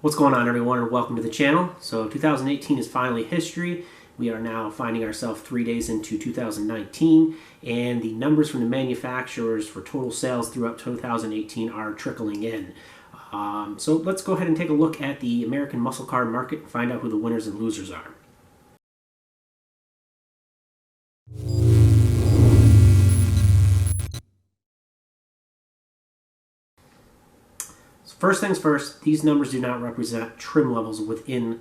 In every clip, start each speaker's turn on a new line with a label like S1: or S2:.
S1: What's going on, everyone, and welcome to the channel. So 2018 is finally history. We are now finding ourselves 3 days into 2019, and the numbers from the manufacturers for total sales throughout 2018 are trickling in. So let's go ahead and take a look at the American muscle car market and find out who the winners and losers are. First things first, these numbers do not represent trim levels within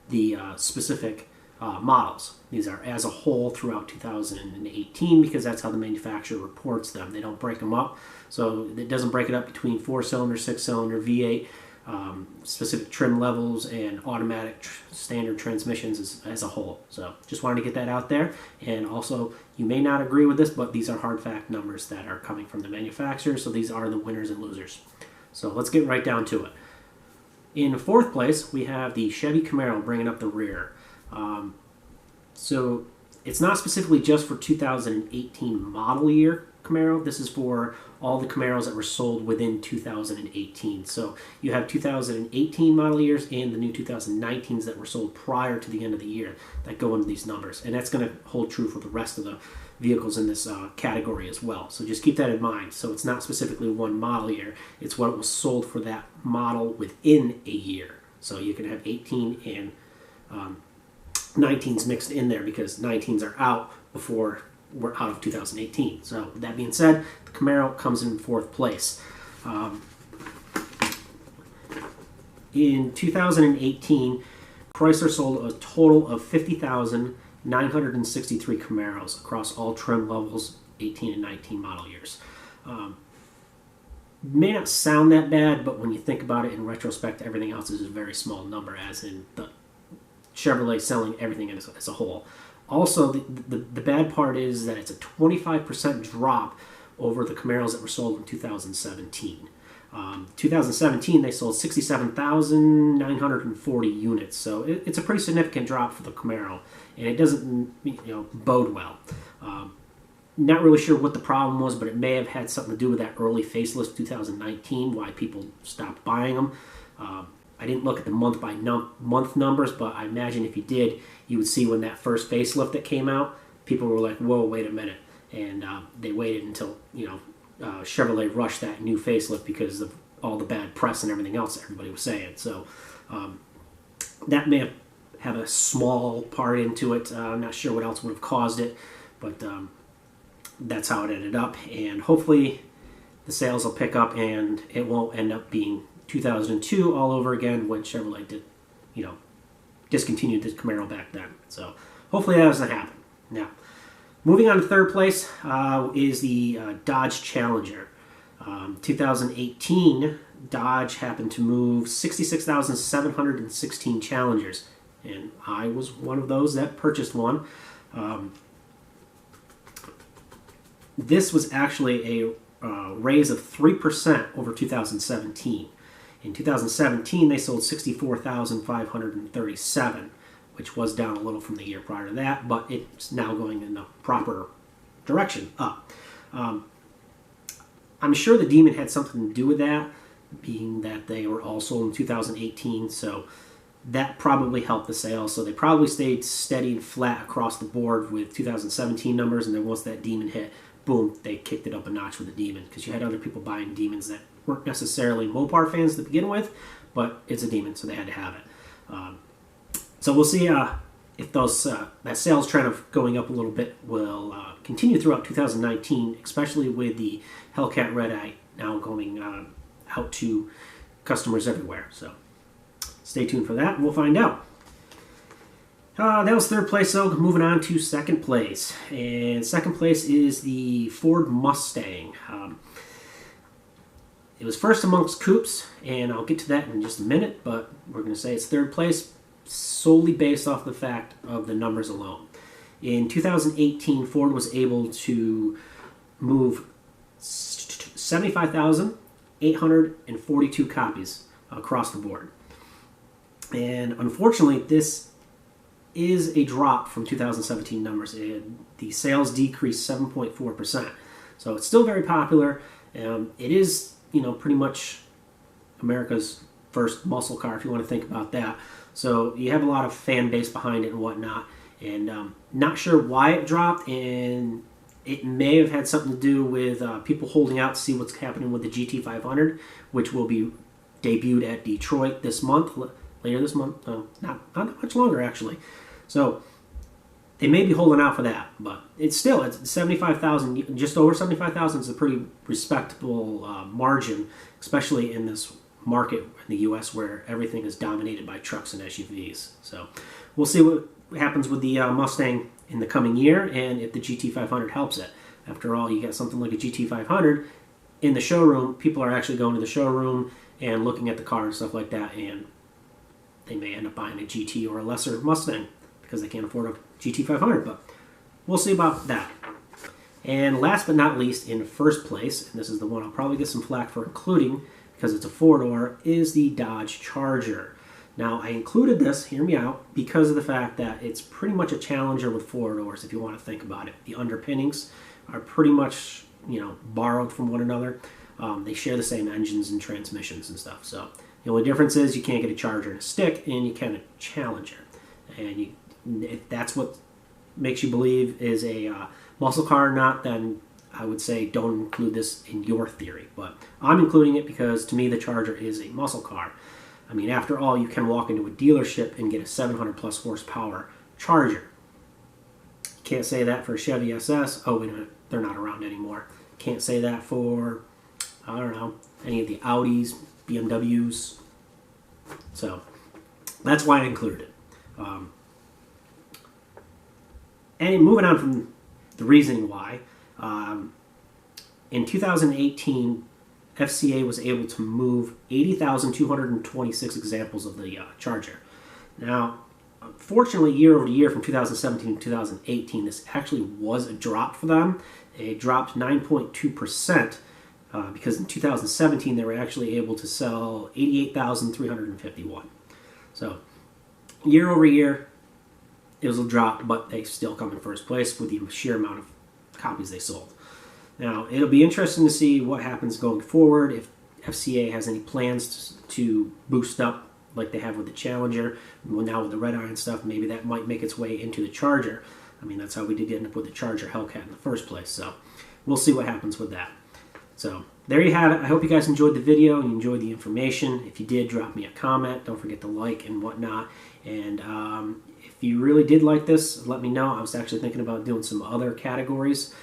S1: the specific models. These are as a whole throughout 2018 because that's how the manufacturer reports them. They don't break them up, so it doesn't break it up between 4-cylinder, 6-cylinder, V8, specific trim levels, and automatic standard transmissions as a whole. So just wanted to get that out there. And also, you may not agree with this, but these are hard fact numbers that are coming from the manufacturer, so these are the winners and losers. So let's get right down to it. In fourth place, we have the Chevy Camaro bringing up the rear. So it's not specifically just for 2018 model year Camaro. This is for all the Camaros that were sold within 2018. So you have 2018 model years and the new 2019s that were sold prior to the end of the year that go into these numbers. And that's going to hold true for the rest of the vehicles in this category as well. So just keep that in mind. So it's not specifically one model year. It's what was sold for that model within a year. So you can have 18 and 19s mixed in there because 19s are out before we're out of 2018. So that being said, the Camaro comes in fourth place. In 2018, Chrysler sold a total of 50,963 Camaros across all trim levels, 18 and 19 model years. May not sound that bad, but when you think about it in retrospect, everything else is a very small number, as in the Chevrolet selling everything as a whole. Also, the bad part is that it's a 25% drop over the Camaros that were sold in 2017. 2017, they sold 67,940 units, so it's a pretty significant drop for the Camaro, and it doesn't bode well. Not really sure what the problem was, but it may have had something to do with that early facelift 2019, why people stopped buying them. I didn't look at the month numbers, but I imagine if you did, you would see when that first facelift that came out, people were like, whoa, wait a minute. And they waited until, Chevrolet rushed that new facelift because of all the bad press and everything else that everybody was saying. So that may have a small part into it. I'm not sure what else would have caused it, but that's how it ended up. And hopefully the sales will pick up and it won't end up being 2002 all over again when Chevrolet did, discontinued the Camaro back then. So hopefully that doesn't happen. Now, moving on to third place is the Dodge Challenger. 2018, Dodge happened to move 66,716 Challengers, and I was one of those that purchased one. This was actually a raise of 3% over 2017. In 2017, they sold 64,537, which was down a little from the year prior to that, but it's now going in the proper direction, up. I'm sure the Demon had something to do with that, being that they were all sold in 2018, so that probably helped the sales. So they probably stayed steady and flat across the board with 2017 numbers, and then once that Demon hit, boom, they kicked it up a notch with the Demon, because you had other people buying Demons that weren't necessarily Mopar fans to begin with, but it's a Demon, so they had to have it. So we'll see if that sales trend of going up a little bit will continue throughout 2019, especially with the Hellcat Red Eye now going out to customers everywhere. So stay tuned for that, and we'll find out. That was third place, so moving on to second place. And second place is the Ford Mustang. It was first amongst coupes, and I'll get to that in just a minute, but we're going to say it's third place solely based off the fact of the numbers alone. In 2018, Ford was able to move 75,842 copies across the board. And unfortunately, this is a drop from 2017 numbers. The sales decreased 7.4%. So it's still very popular. It is, pretty much America's first muscle car, if you want to think about that. So you have a lot of fan base behind it and whatnot. And not sure why it dropped, and it may have had something to do with people holding out to see what's happening with the GT500, which will be debuted at Detroit this month, later this month. Not that much longer, actually. So they may be holding out for that, but it's 75,000, just over 75,000 is a pretty respectable margin, especially in this market in the U.S. where everything is dominated by trucks and SUVs. So we'll see what happens with the Mustang in the coming year, and if the GT500 helps it. After all, you got something like a GT500 in the showroom. People are actually going to the showroom and looking at the car and stuff like that, and they may end up buying a GT or a lesser Mustang because they can't afford a GT500, but we'll see about that. And last but not least, in first place, and this is the one I'll probably get some flack for including because it's a four-door, is the Dodge Charger. Now, I included this, hear me out, because of the fact that it's pretty much a challenger with four doors, if you want to think about it. The underpinnings are pretty much, borrowed from one another. They share the same engines and transmissions and stuff. So the only difference is you can't get a Charger and a stick, and you can a Challenger. And if that's what makes you believe is a muscle car or not, then I would say don't include this in your theory. But I'm including it because, to me, the Charger is a muscle car. I mean, after all, you can walk into a dealership and get a 700 plus horsepower Charger. You can't say that for a Chevy SS. Oh, wait a minute, they're not around anymore. Can't say that for, I don't know, any of the Audis, BMWs. So that's why I included it. And moving on from the reasoning why, in 2018, FCA was able to move 80,226 examples of the Charger. Now, unfortunately, year over year from 2017 to 2018, this actually was a drop for them. It dropped 9.2% because in 2017 they were actually able to sell 88,351. So, year over year, it was a drop, but they still come in first place with the sheer amount of copies they sold. Now, it'll be interesting to see what happens going forward, if FCA has any plans to boost up like they have with the Challenger. Well, now with the red iron stuff, maybe that might make its way into the Charger. I mean, that's how we did end up with the Charger Hellcat in the first place. So we'll see what happens with that. So there you have it. I hope you guys enjoyed the video and you enjoyed the information. If you did, drop me a comment. Don't forget to like and whatnot. And if you really did like this, let me know. I was actually thinking about doing some other categories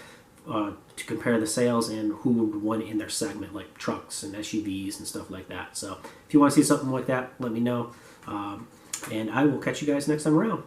S1: to compare the sales and who would win in their segment, like trucks and SUVs and stuff like that. So if you want to see something like that, let me know. And I will catch you guys next time around.